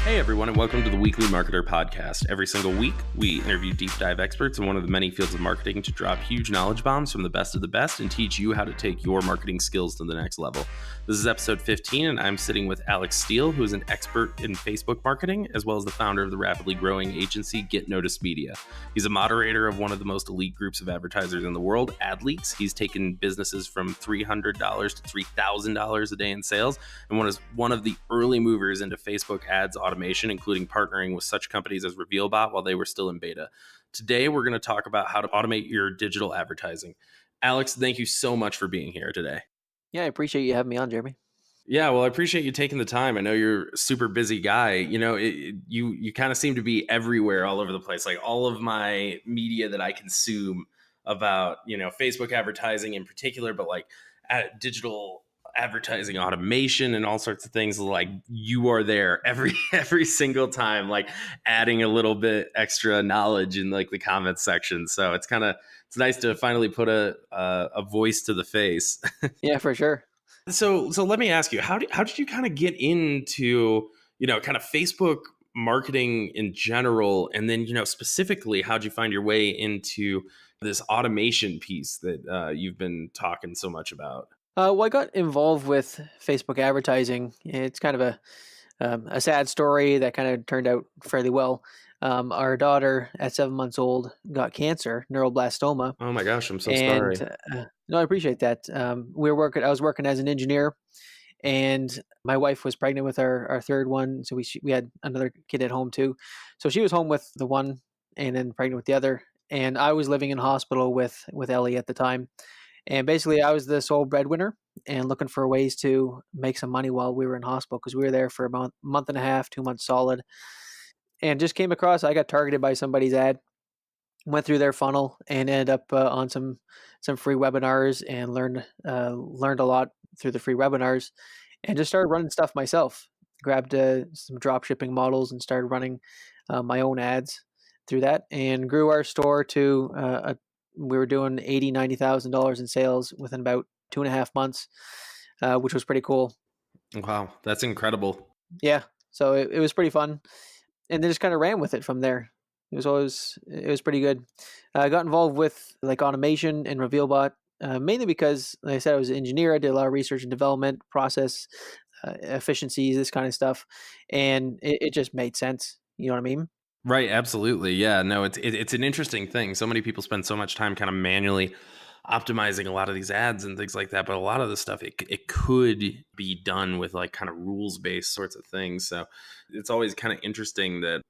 Hey everyone, and welcome to the Weekly Marketer Podcast. Every single week, we interview deep dive experts in one of the many fields of marketing to drop huge knowledge bombs from the best of the best and teach you how to take your marketing skills to the next level. This is episode 15, and I'm sitting with Alex Stiehl, who is an expert in Facebook marketing, as well as the founder of the rapidly growing agency Get Noticed Media. He's a moderator of one of the most elite groups of advertisers in the world, AdLeaks. He's taken businesses from $300 to $3,000 a day in sales, and was one of the early movers into Facebook ads automation, including partnering with such companies as RevealBot while they were still in beta. Today, we're going to talk about how to automate your digital advertising. Alex, thank you so much for being here today. Yeah, I appreciate you having me on, Jeremy. Yeah, well, I appreciate you taking the time. I know you're a super busy guy. You know, you kind of seem to be everywhere, all over the place. Like all of my media that I consume about, Facebook advertising in particular, but like digital advertising automation and all sorts of things, like you are there every single time, like adding a little bit extra knowledge in like the comments section. So it's nice to finally put a voice to the face. Yeah, for sure. So let me ask you, how did you kind of get into, kind of Facebook marketing in general? And then, specifically, how'd you find your way into this automation piece that you've been talking so much about? Well, I got involved with Facebook advertising. It's kind of a sad story that kind of turned out fairly well. Our daughter, at 7 months old, got cancer, neuroblastoma. Oh my gosh, I'm so And sorry. no, I appreciate that. I was working as an engineer, and my wife was pregnant with our third one. So we had another kid at home too. So she was home with the one and then pregnant with the other. And I was living in hospital with Ellie at the time. And basically, I was the sole breadwinner and looking for ways to make some money while we were in hospital because we were there for about a month and a half, 2 months solid. And just came across, I got targeted by somebody's ad, went through their funnel, and ended up on some free webinars and learned a lot through the free webinars, and just started running stuff myself. Grabbed some drop shipping models and started running my own ads through that, and grew our store to we were doing $90,000 in sales within about 2.5 months, which was pretty cool. Wow, that's incredible. Yeah, so it was pretty fun, and then just kind of ran with it from there. It was pretty good. I got involved with like automation and RevealBot, mainly because, like I said, I was an engineer. I did a lot of research and development, process efficiencies, this kind of stuff, and it just made sense. You know what I mean? Right, absolutely. Yeah, no, it's an interesting thing. So many people spend so much time kind of manually optimizing a lot of these ads and things like that, but a lot of the stuff it could be done with like kind of rules-based sorts of things. So it's always kind of interesting that,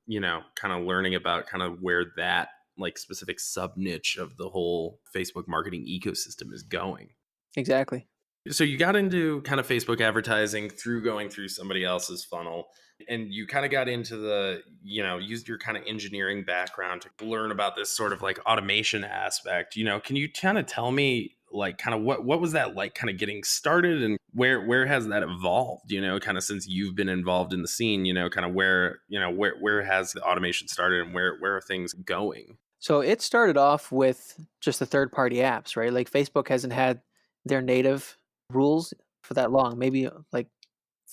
kind of learning about kind of where that like specific sub niche of the whole Facebook marketing ecosystem is going. Exactly. So you got into kind of Facebook advertising through going through somebody else's funnel, and you kind of got into used your kind of engineering background to learn about this sort of like automation aspect. Can you kind of tell me like kind of what was that like kind of getting started, and where has that evolved, kind of since you've been involved in the scene, kind of where has the automation started, and where are things going? So it started off with just the third-party apps, right? Like Facebook hasn't had their native rules for that long, maybe like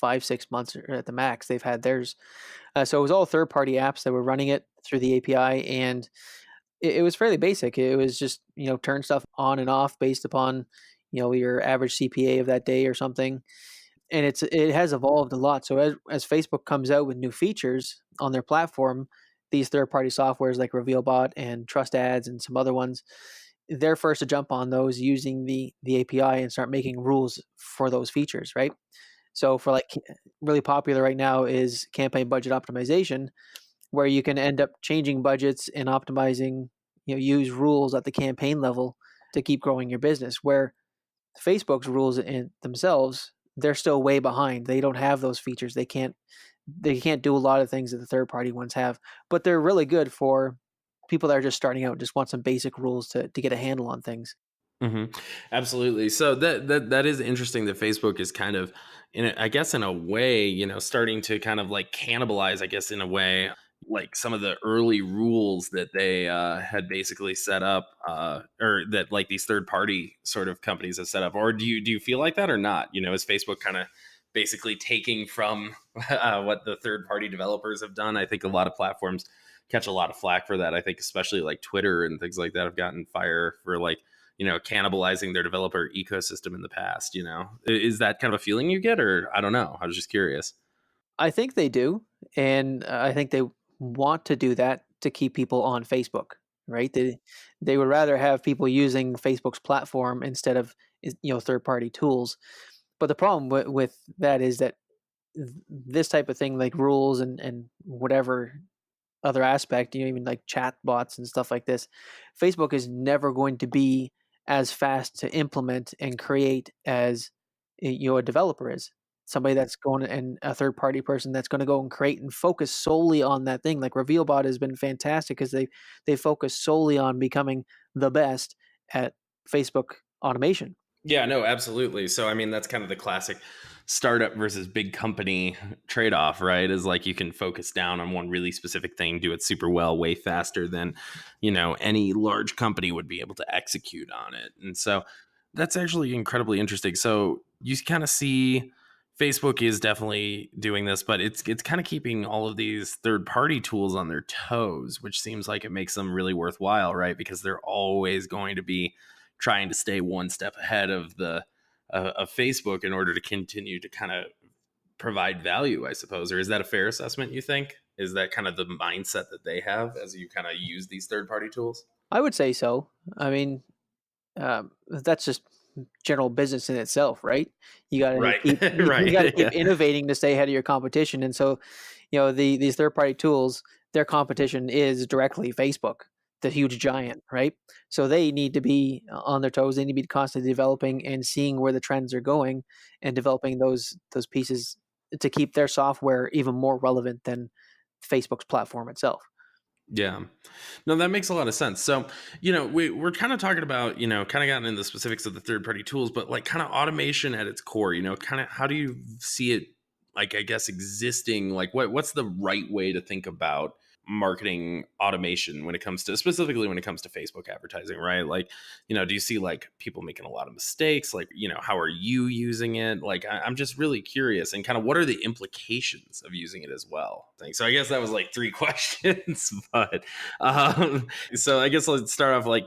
5-6 months at the max they've had theirs. So it was all third-party apps that were running it through the API, and it was fairly basic. It was just turn stuff on and off based upon your average CPA of that day or something. And it has evolved a lot. So as Facebook comes out with new features on their platform, these third-party softwares like RevealBot and Trust Ads and some other ones, they're first to jump on those using the API and start making rules for those features, right? So for like really popular right now is campaign budget optimization, where you can end up changing budgets and optimizing, use rules at the campaign level to keep growing your business. Where Facebook's rules in themselves, they're still way behind. They don't have those features. They can't do a lot of things that the third party ones have, but they're really good for people that are just starting out and just want some basic rules to get a handle on things. Mm-hmm. Absolutely. So that is interesting that Facebook is kind of I guess in a way, starting to kind of like cannibalize, I guess in a way, like some of the early rules that they had basically set up, or that like these third party sort of companies have set up. Or do you feel like that or not? Is Facebook kind of basically taking from what the third party developers have done. I think a lot of platforms catch a lot of flack for that. I think especially like Twitter and things like that have gotten fire for like, cannibalizing their developer ecosystem in the past. Is that kind of a feeling you get, or I don't know? I was just curious. I think they do, and I think they want to do that to keep people on Facebook, right? They would rather have people using Facebook's platform instead of third party tools. But the problem with that is that this type of thing, like rules and whatever other aspect, even like chat bots and stuff like this, Facebook is never going to be as fast to implement and create as a developer is. Somebody that's going and a third party person that's going to go and create and focus solely on that thing. Like RevealBot has been fantastic because they focus solely on becoming the best at Facebook automation. Yeah, no, absolutely. So, I mean, that's kind of the classic startup versus big company trade off, right? Is like you can focus down on one really specific thing, do it super well, way faster than, any large company would be able to execute on it. And so that's actually incredibly interesting. So you kind of see Facebook is definitely doing this, but it's kind of keeping all of these third party tools on their toes, which seems like it makes them really worthwhile, right? Because they're always going to be trying to stay one step ahead of the of Facebook in order to continue to kind of provide value, I suppose. Or is that a fair assessment, you think? Is that kind of the mindset that they have as you kind of use these third party tools? I would say so. I mean, that's just general business in itself, right? You got to Right. keep you got to Right. keep Yeah. innovating to stay ahead of your competition. And so, these third party tools, their competition is directly Facebook, the huge giant, right? So they need to be on their toes. They need to be constantly developing and seeing where the trends are going, and developing those pieces to keep their software even more relevant than Facebook's platform itself. Yeah. No, that makes a lot of sense. So, we're kind of talking about, kind of gotten into the specifics of the third party tools, but like kind of automation at its core, kind of how do you see it, like, I guess, existing? Like, what's the right way to think about marketing automation when it comes to, specifically when it comes to Facebook advertising, right? Like, do you see like people making a lot of mistakes? Like, how are you using it? Like, I'm just really curious, and kind of what are the implications of using it as well? Thanks. So I guess that was like three questions, but so I guess let's start off like,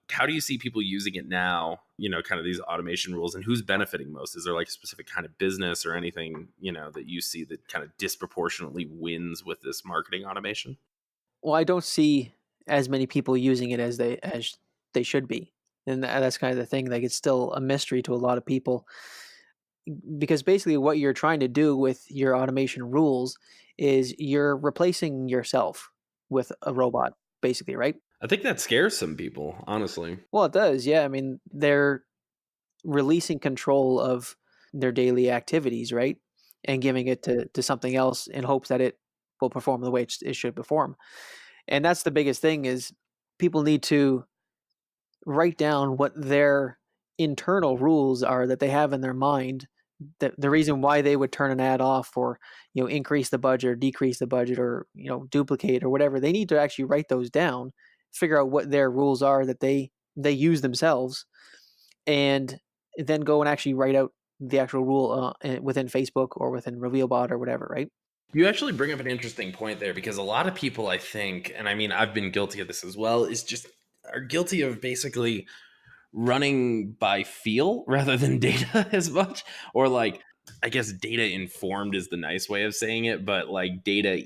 how do you see people using it now, kind of these automation rules, and who's benefiting most? Is there like a specific kind of business or anything, that you see that kind of disproportionately wins with this marketing automation? Well, I don't see as many people using it as they should be, and that's kind of the thing. Like, it's still a mystery to a lot of people because basically, what you're trying to do with your automation rules is you're replacing yourself with a robot, basically, right? I think that scares some people, honestly. Well, it does, yeah. I mean, they're releasing control of their daily activities, right, and giving it to something else in hopes that it will perform the way it should perform. And that's the biggest thing is people need to write down what their internal rules are that they have in their mind. The reason why they would turn an ad off or increase the budget or decrease the budget or duplicate or whatever, they need to actually write those down, figure out what their rules are that they use themselves, and then go and actually write out the actual rule within Facebook or within RevealBot or whatever, right? You actually bring up an interesting point there, because a lot of people, I think, and I mean, I've been guilty of this as well, is just are guilty of basically running by feel rather than data as much, or like, I guess data informed is the nice way of saying it, but like data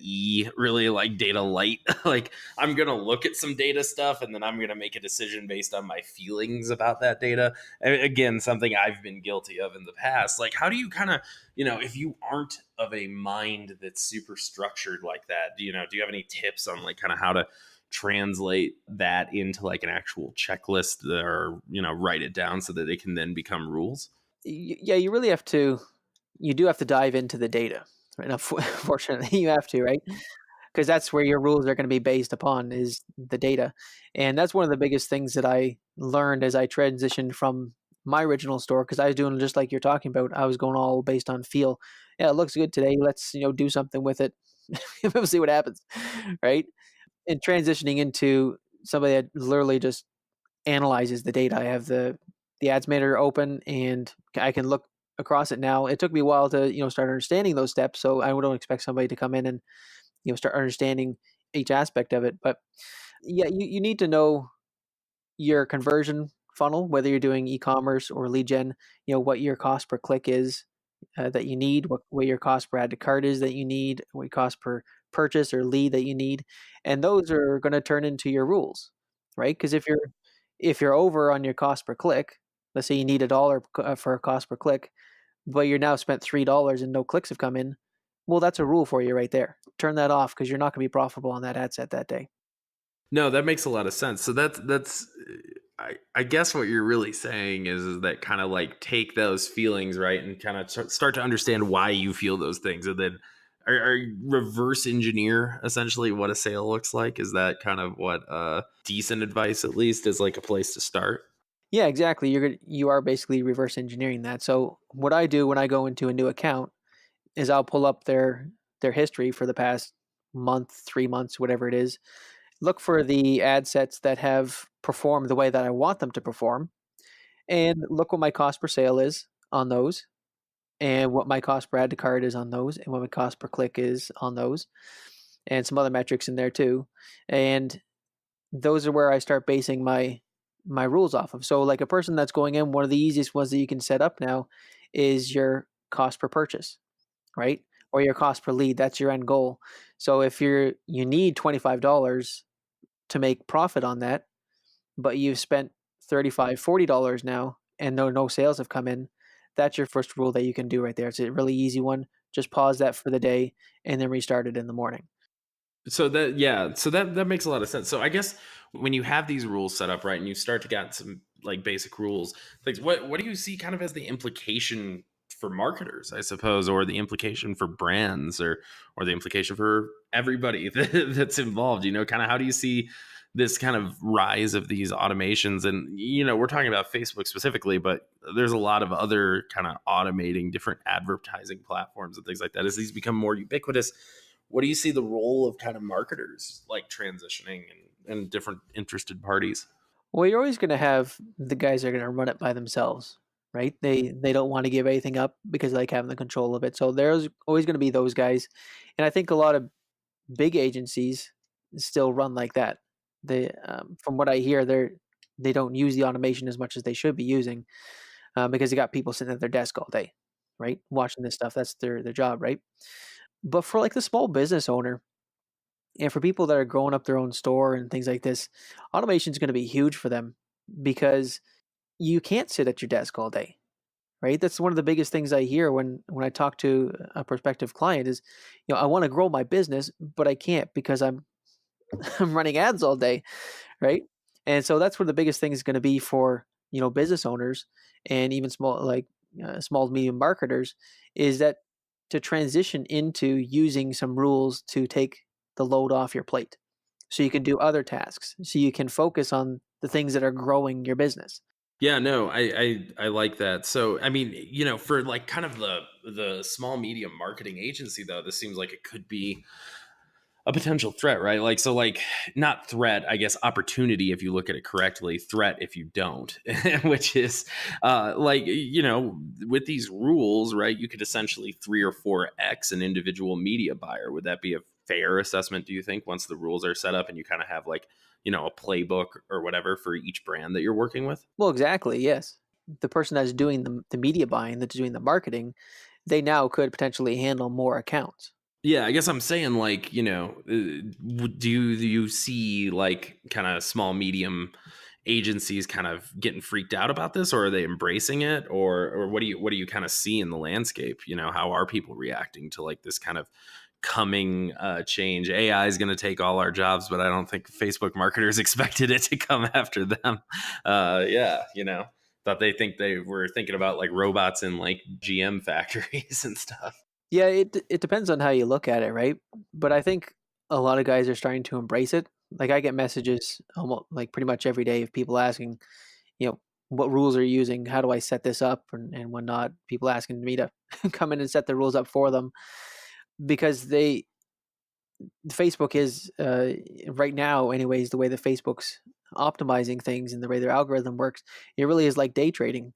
really, like data light. Like, I'm gonna look at some data stuff and then I'm gonna make a decision based on my feelings about that data. Again, something I've been guilty of in the past. Like, how do you kind of, if you aren't of a mind that's super structured like that, do you have any tips on like kind of how to translate that into like an actual checklist, or write it down so that they can then become rules? Yeah, you do have to dive into the data, right? Now, fortunately, you have to, right? Because that's where your rules are going to be based upon is the data. And that's one of the biggest things that I learned as I transitioned from my original store, because I was doing just like you're talking about. I was going all based on feel. Yeah, it looks good today. Let's do something with it. We'll see what happens, right? And transitioning into somebody that literally just analyzes the data. I have the ads manager open, and I can look across it now. It took me a while to start understanding those steps. So I don't expect somebody to come in and start understanding each aspect of it. But yeah, you need to know your conversion funnel, whether you're doing e-commerce or lead gen. What your cost per click is that you need, what your cost per add to cart is that you need, what your cost per purchase or lead that you need, and those are going to turn into your rules, right? Because if you're over on your cost per click, let's say you need $1 for a cost per click, but you're now spent $3 and no clicks have come in, well, that's a rule for you right there. Turn that off because you're not going to be profitable on that ad set that day. No, that makes a lot of sense. So that's I guess what you're really saying is that kind of like take those feelings, right, and kind of start to understand why you feel those things, and then are you reverse engineer essentially what a sale looks like. Is that kind of what decent advice, at least, is like a place to start? Yeah, exactly. You are basically reverse engineering that. So what I do when I go into a new account is I'll pull up their history for the past month, 3 months, whatever it is. Look for the ad sets that have performed the way that I want them to perform, and look what my cost per sale is on those, and what my cost per add to cart is on those, and what my cost per click is on those, and some other metrics in there too. And those are where I start basing my rules off of. So like a person that's going in, one of the easiest ones that you can set up now is your cost per purchase, right? Or your cost per lead. That's your end goal. So if you need $25 to make profit on that, but you've spent $35, $40 now and no sales have come in, that's your first rule that you can do right there. It's a really easy one. Just pause that for the day and then restart it in the morning. So that yeah, so that makes a lot of sense. So I guess when you have these rules set up, right, and you start to get some like basic rules, things, what do you see kind of as the implication for marketers, I suppose, or the implication for brands, or the implication for everybody that's involved? Kind of how do you see this kind of rise of these automations? And we're talking about Facebook specifically, but there's a lot of other kind of automating different advertising platforms and things like that. As these become more ubiquitous, what do you see the role of kind of marketers like transitioning, and different interested parties? Well, you're always going to have the guys that are going to run it by themselves, right? They don't want to give anything up because they like having the control of it. So there's always going to be those guys, and I think a lot of big agencies still run like that. From what I hear, they don't use the automation as much as they should be using because they got people sitting at their desk all day, right, watching this stuff. That's their job, right? But for like the small business owner, and for people that are growing up their own store and things like this, automation is going to be huge for them because you can't sit at your desk all day, right? That's one of the biggest things I hear when I talk to a prospective client is, I want to grow my business, but I can't because I'm I'm running ads all day, right? And so that's where the biggest thing is going to be for business owners and even small to medium marketers is that to transition into using some rules to take the load off your plate, so you can do other tasks, so you can focus on the things that are growing your business. Yeah, no, I like that. So I mean, for like kind of the small medium marketing agency, though, this seems like it could be a potential threat, right? Like, so like, not threat, I guess, opportunity if you look at it correctly, threat if you don't. Which is like, with these rules, right, you could essentially 3 or 4x an individual media buyer. Would that be a fair assessment, do you think, once the rules are set up and you kind of have like, a playbook or whatever for each brand that you're working with? Well, exactly, yes. The person that's doing the media buying, that's doing the marketing, they now could potentially handle more accounts. Yeah, I guess I'm saying, like, do you see like kind of small medium agencies kind of getting freaked out about this, or are they embracing it, or what do you kind of see in the landscape? How are people reacting to like this kind of coming change? AI is going to take all our jobs, but I don't think Facebook marketers expected it to come after them. Yeah, thought they were thinking about like robots in like GM factories and stuff. Yeah, it depends on how you look at it, right? But I think a lot of guys are starting to embrace it. Like I get messages almost like pretty much every day of people asking, what rules are you using? How do I set this up and whatnot? People asking me to come in and set the rules up for them because Facebook is right now, anyways, the way that Facebook's optimizing things and the way their algorithm works, it really is like day trading.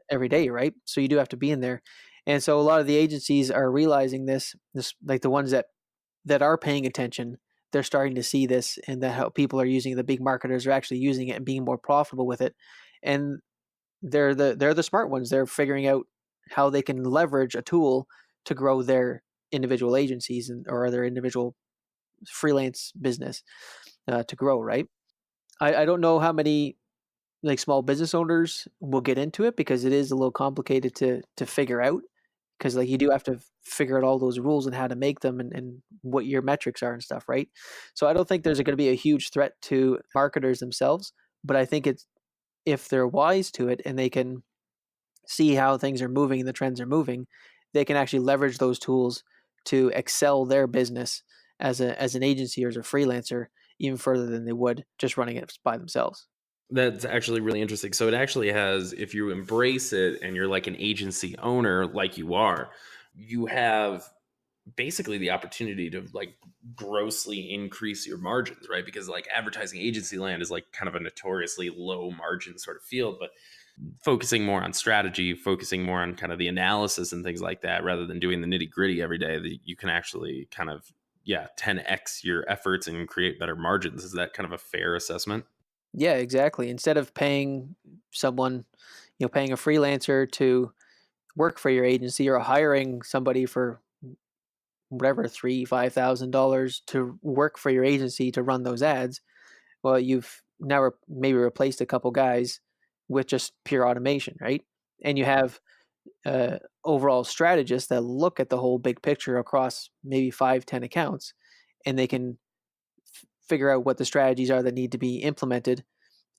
every day, right? So you do have to be in there. And so a lot of the agencies are realizing this like the ones that are paying attention, they're starting to see this, and that how people are using, the big marketers are actually using it and being more profitable with it. And they're the smart ones. They're figuring out how they can leverage a tool to grow their individual agencies or their individual freelance business to grow, right? I don't know how many like small business owners will get into it, because it is a little complicated to figure out, because like you do have to figure out all those rules and how to make them, and what your metrics are and stuff, right? So I don't think there's going to be a huge threat to marketers themselves, but I think it's, if they're wise to it and they can see how things are moving and the trends are moving, they can actually leverage those tools to excel their business as an agency or as a freelancer even further than they would just running it by themselves. That's actually really interesting. So it actually has, if you embrace it and you're like an agency owner, like you are, you have basically the opportunity to like grossly increase your margins, right? Because like advertising agency land is like kind of a notoriously low margin sort of field, but focusing more on strategy, focusing more on kind of the analysis and things like that, rather than doing the nitty gritty every day, that you can actually kind of, yeah, 10x your efforts and create better margins. Is that kind of a fair assessment? Yeah, exactly. Instead of paying someone, paying a freelancer to work for your agency, or hiring somebody for whatever, $3,000, $5,000 to work for your agency to run those ads. Well, you've now maybe replaced a couple guys with just pure automation, right? And you have overall strategists that look at the whole big picture across maybe 5, 10 accounts, and they can figure out what the strategies are that need to be implemented,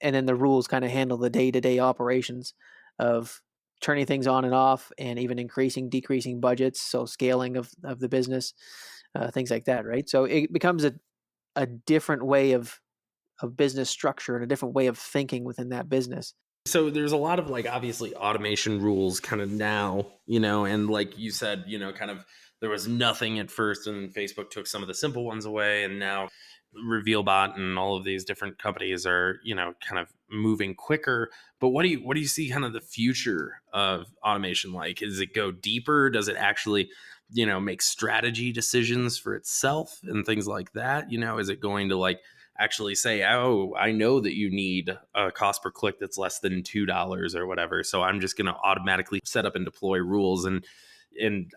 and then the rules kind of handle the day-to-day operations of turning things on and off, and even increasing, decreasing budgets, so scaling of the business, things like that, right? So it becomes a different way of business structure and a different way of thinking within that business. So there's a lot of like obviously automation rules kind of now, and like you said, kind of there was nothing at first, and Facebook took some of the simple ones away, and now RevealBot and all of these different companies are, kind of moving quicker. But what do you see kind of the future of automation like? Does it go deeper? Does it actually, make strategy decisions for itself and things like that? Is it going to like actually say, oh, I know that you need a cost per click that's less than $2 or whatever, so I'm just going to automatically set up and deploy rules? And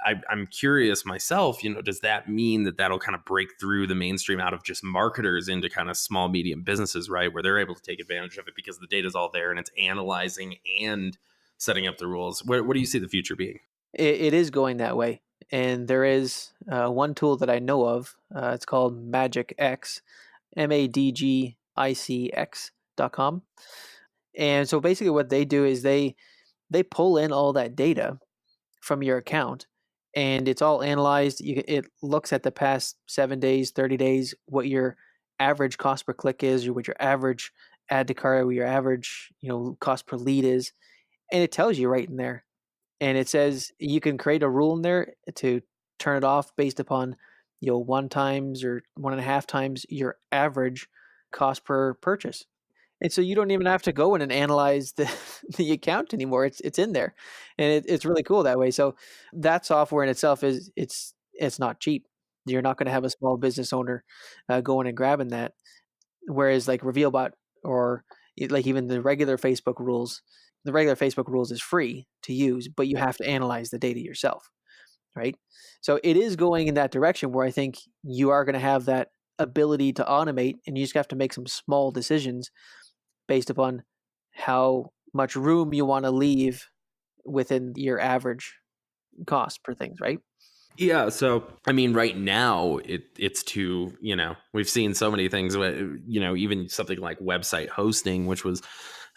I'm curious myself, does that mean that that'll kind of break through the mainstream out of just marketers into kind of small, medium businesses, right? Where they're able to take advantage of it because the data's all there and it's analyzing and setting up the rules. What do you see the future being? It is going that way. And there is one tool that I know of. It's called Magic X, MADGICX.com. And so basically what they do is they pull in all that data from your account, and it's all analyzed. It looks at the past 7 days, 30 days, what your average cost per click is, or what your average add to cart, or your average, cost per lead is. And it tells you right in there. And it says you can create a rule in there to turn it off based upon, 1 times or 1.5 times your average cost per purchase. And so you don't even have to go in and analyze the the account anymore. It's in there, and it's really cool that way. So that software in itself it's not cheap. You're not going to have a small business owner going and grabbing that. Whereas like RevealBot, or like even the regular Facebook rules is free to use, but you have to analyze the data yourself, right? So it is going in that direction where I think you are going to have that ability to automate, and you just have to make some small decisions based upon how much room you want to leave within your average cost per things, right? Yeah, so I mean, right now it's too, we've seen so many things, even something like website hosting, which was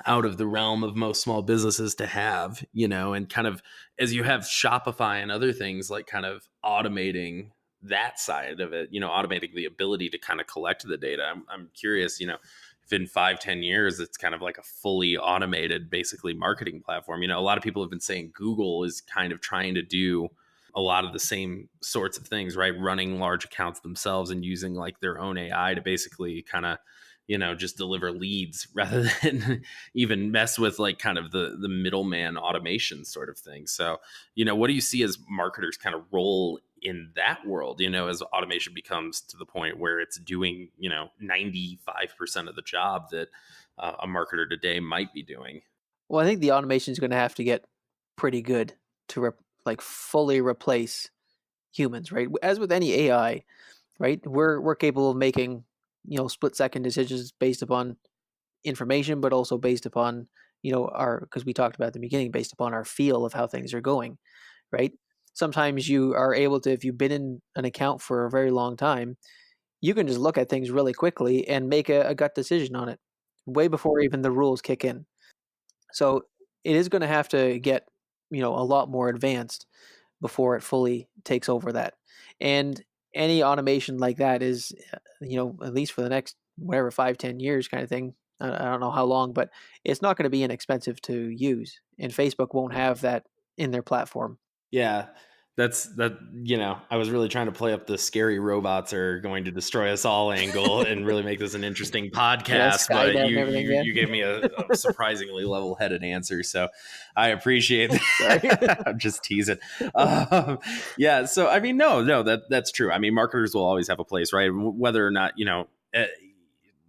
out of the realm of most small businesses to have, and kind of as you have Shopify and other things like kind of automating that side of it, automating the ability to kind of collect the data. I'm curious, if in 5, 10 years it's kind of like a fully automated, basically marketing platform. A lot of people have been saying Google is kind of trying to do a lot of the same sorts of things, right? Running large accounts themselves and using like their own AI to basically kind of just deliver leads rather than even mess with like kind of the middleman automation sort of thing. So, what do you see as marketers kind of role in that world, as automation becomes to the point where it's doing, 95% of the job that a marketer today might be doing? Well, I think the automation is going to have to get pretty good to like fully replace humans, right? As with any AI, right? We're capable of making, split second decisions based upon information, but also based upon, our, because we talked about at the beginning, based upon our feel of how things are going, right? Sometimes you are able to, if you've been in an account for a very long time, you can just look at things really quickly and make a gut decision on it way before even the rules kick in. So it is going to have to get, a lot more advanced before it fully takes over that. And any automation like that is, at least for the next whatever 5-10 years kind of thing. I don't know how long, but it's not going to be inexpensive to use, and Facebook won't have that in their platform. Yeah. I was really trying to play up the scary robots are going to destroy us all angle and really make this an interesting Yeah, podcast, but Skynet and you everything. you Yeah, you gave me a surprisingly level-headed answer, so I appreciate sorry. that. I'm just teasing. Yeah, so I mean, no, that's true. I mean, marketers will always have a place, right? Whether or not,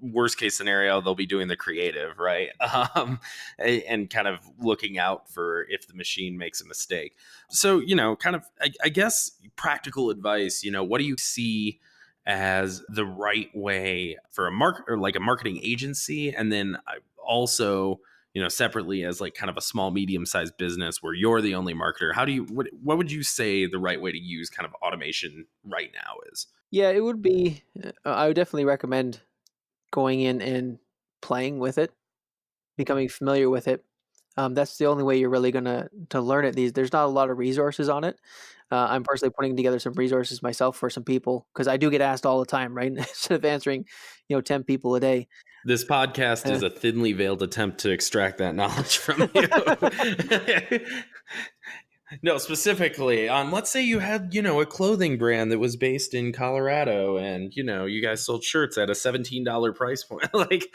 worst case scenario, they'll be doing the creative, right? And kind of looking out for if the machine makes a mistake. So, kind of, I guess, practical advice, what do you see as the right way for a marketing agency? And then also, separately as like kind of a small, medium-sized business where you're the only marketer, what would you say the right way to use kind of automation right now is? Yeah, it would be. I would definitely recommend going in and playing with it, becoming familiar with it. That's the only way you're really gonna to learn it. There's not a lot of resources on it. I'm personally putting together some resources myself for some people because I do get asked all the time, right? Instead of answering, 10 people a day. This podcast Uh, is a thinly veiled attempt to extract that knowledge from you. No, specifically on, let's say you had, a clothing brand that was based in Colorado and, you guys sold shirts at a $17 price point. Like,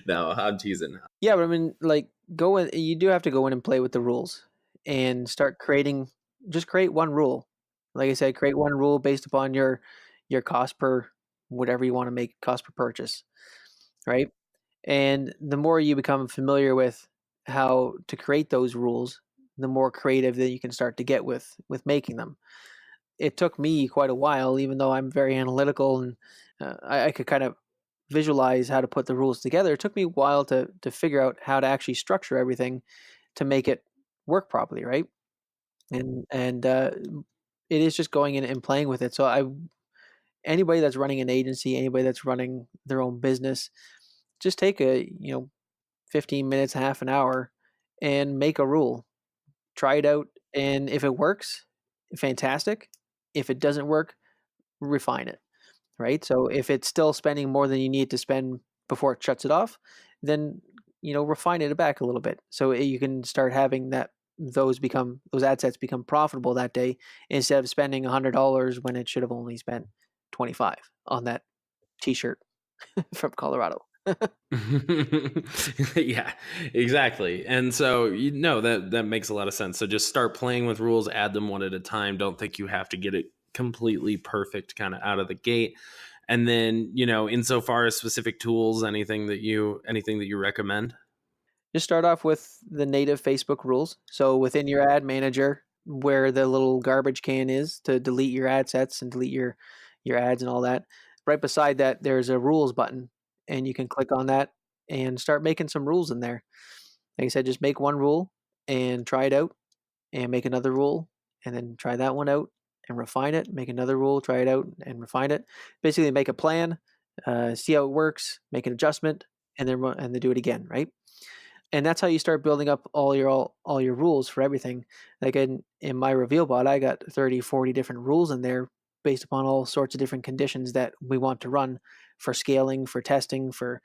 no, I'm teasing. yeah, but I mean, like, go in. You do have to go in and play with the rules and start creating. Just create one rule. Like I said, create one rule based upon your cost per whatever you want to make cost per purchase, right? And the more you become familiar with how to create those rules, the more creative that you can start to get with making them. It took me quite a while, even though I'm very analytical and I could kind of visualize how to put the rules together. It took me a while to figure out how to actually structure everything to make it work properly, right? And it is just going in and playing with it. So anybody that's running an agency, anybody that's running their own business, just take a 15 minutes, half an hour, and make a rule. Try it out, and if it works, fantastic. If it doesn't work, refine it, right? So if it's still spending more than you need to spend before it shuts it off, then refine it back a little bit so you can start having those ad sets become profitable that day instead of spending $100 when it should have only spent 25 on that t-shirt from Colorado. Yeah, exactly. And so that makes a lot of sense. So just start playing with rules, add them one at a time. Don't think you have to get it completely perfect kind of out of the gate. And then, insofar as specific tools, anything that you recommend? Just start off with the native Facebook rules. So within your ad manager, where the little garbage can is to delete your ad sets and delete your ads and all that, right beside that there's a rules button, and you can click on that and start making some rules in there. Like I said, just make one rule and try it out, and make another rule, and then try that one out and refine it. Make another rule, try it out, and refine it. Basically, make a plan, see how it works, make an adjustment, and then do it again, right? And that's how you start building up all your rules for everything. Like in my reveal bot, I got 30-40 different rules in there based upon all sorts of different conditions that we want to run for scaling, for testing, for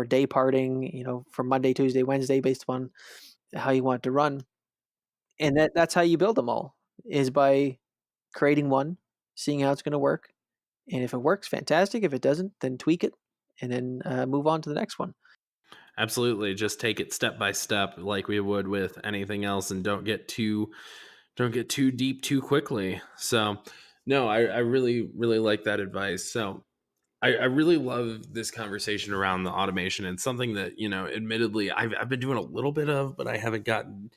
day parting, for Monday, Tuesday, Wednesday, based upon how you want to run. And that's how you build them all, is by creating one, seeing how it's going to work. And if it works, fantastic. If it doesn't, then tweak it and then move on to the next one. Absolutely. Just take it step by step like we would with anything else, and don't get too deep too quickly. So no, I really, really like that advice. So I really love this conversation around the automation. It's something that, admittedly I've been doing a little bit of, but I haven't gotten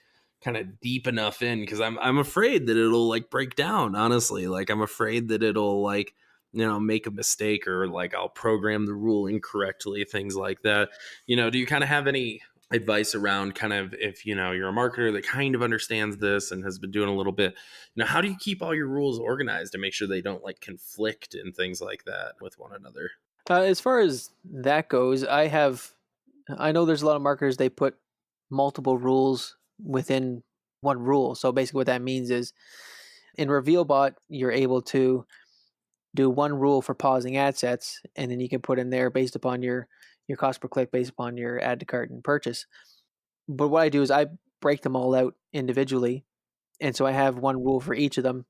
kind of deep enough in because I'm afraid that it'll like break down, honestly. Like I'm afraid that it'll like, make a mistake, or like I'll program the rule incorrectly, things like that. Do you kind of have any advice around kind of, if you're a marketer that kind of understands this and has been doing a little bit, how do you keep all your rules organized and make sure they don't like conflict and things like that with one another? As far as that goes, I know there's a lot of marketers, they put multiple rules within one rule. So basically what that means is in RevealBot, you're able to do one rule for pausing ad sets, and then you can put in there based upon your cost per click, based upon your add to cart and purchase. But what I do is I break them all out individually, and so I have one rule for each of them,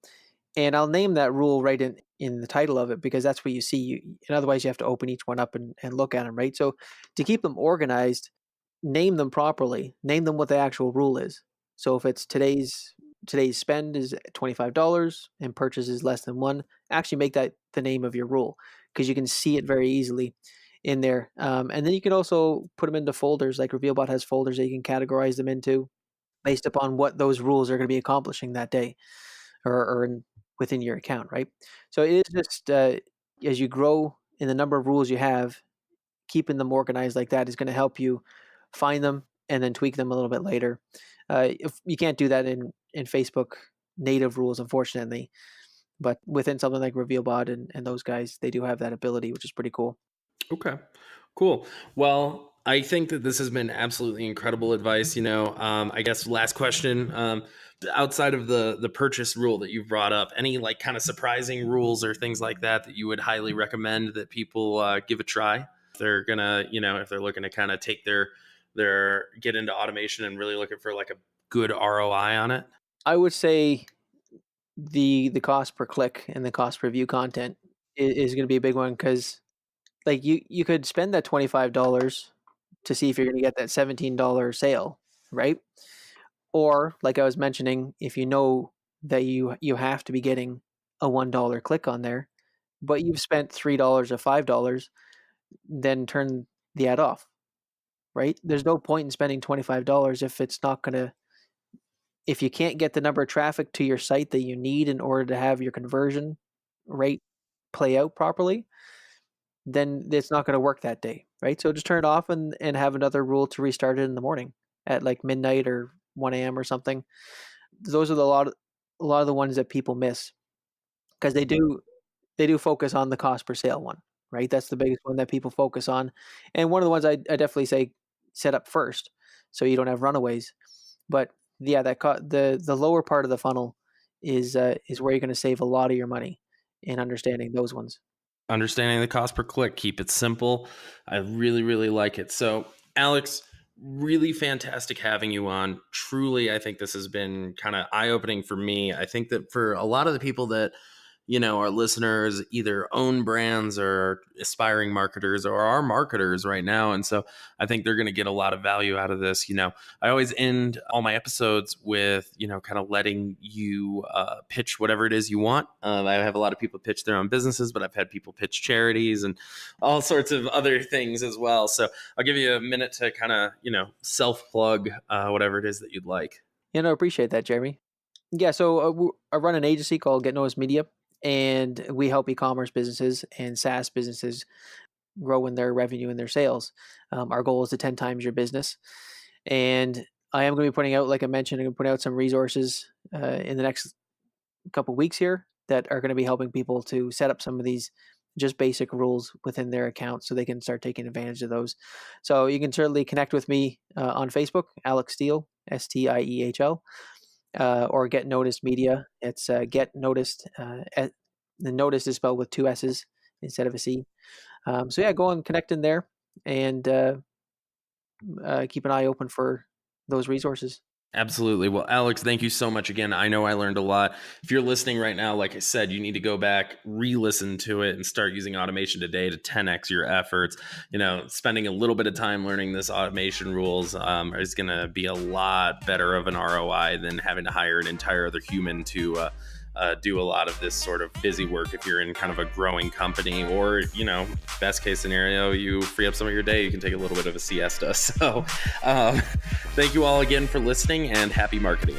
and I'll name that rule right in the title of it, because that's what you see. And otherwise you have to open each one up and look at them, right? So to keep them organized, name them properly. Name them what the actual rule is. So if it's today's spend is $25 and purchase is less than one, actually make that the name of your rule, because you can see it very easily in there. And then you can also put them into folders. Like RevealBot has folders that you can categorize them into based upon what those rules are going to be accomplishing that day, or within your account, right? So it is just as you grow in the number of rules you have, keeping them organized like that is going to help you find them and then tweak them a little bit later. If you can't do that in Facebook native rules, unfortunately, but within something like RevealBot and those guys, they do have that ability, which is pretty cool. Okay, cool. Well, I think that this has been absolutely incredible advice. I guess last question. Outside of the purchase rule that you've brought up, any like kind of surprising rules or things like that that you would highly recommend that people give a try if they're gonna, if they're looking to kind of take their get into automation and really looking for like a good ROI on it? I would say the cost per click and the cost per view content is going to be a big one, because like you could spend that $25 to see if you're going to get that $17 sale, right? Or like I was mentioning, if you know that you have to be getting a $1 click on there, but you've spent $3 or $5, then turn the ad off, right? There's no point in spending $25 if it's not going to, if you can't get the number of traffic to your site that you need in order to have your conversion rate play out properly, then it's not going to work that day, right? So just turn it off and have another rule to restart it in the morning at like midnight or 1 a.m. or something. Those are a lot of the ones that people miss, because they do focus on the cost per sale one, right? That's the biggest one that people focus on, and one of the ones I definitely say set up first, so you don't have runaways. But yeah, the lower part of the funnel is where you're going to save a lot of your money in understanding those ones. Understanding the cost per click, keep it simple. I really, really like it. So, Alex, really fantastic having you on. Truly, I think this has been kind of eye opening for me. I think that for a lot of the people that, our listeners either own brands or aspiring marketers or are marketers right now. And so I think they're going to get a lot of value out of this. I always end all my episodes with, kind of letting you pitch whatever it is you want. I have a lot of people pitch their own businesses, but I've had people pitch charities and all sorts of other things as well. So I'll give you a minute to kind of, self plug whatever it is that you'd like. I appreciate that, Jeremy. Yeah, so I run an agency called Get Noticed Media, and we help e-commerce businesses and SaaS businesses grow in their revenue and their sales. Our goal is to 10 times your business. And I am going to be putting out, like I mentioned, I'm going to put out some resources in the next couple weeks here that are going to be helping people to set up some of these just basic rules within their account so they can start taking advantage of those. So you can certainly connect with me on Facebook, Alex Stiehl, Stiehl, or Get Noticed Media. It's Get Noticed. The notice is spelled with two S's instead of a C. So yeah, go and connect in there and keep an eye open for those resources. Absolutely. Well, Alex, thank you so much again. I know I learned a lot. If you're listening right now, like I said, you need to go back, re-listen to it, and start using automation today to 10x your efforts. Spending a little bit of time learning this automation rules is going to be a lot better of an ROI than having to hire an entire other human to do a lot of this sort of busy work if you're in kind of a growing company, or best case scenario, you free up some of your day, you can take a little bit of a siesta. So thank you all again for listening, and happy marketing.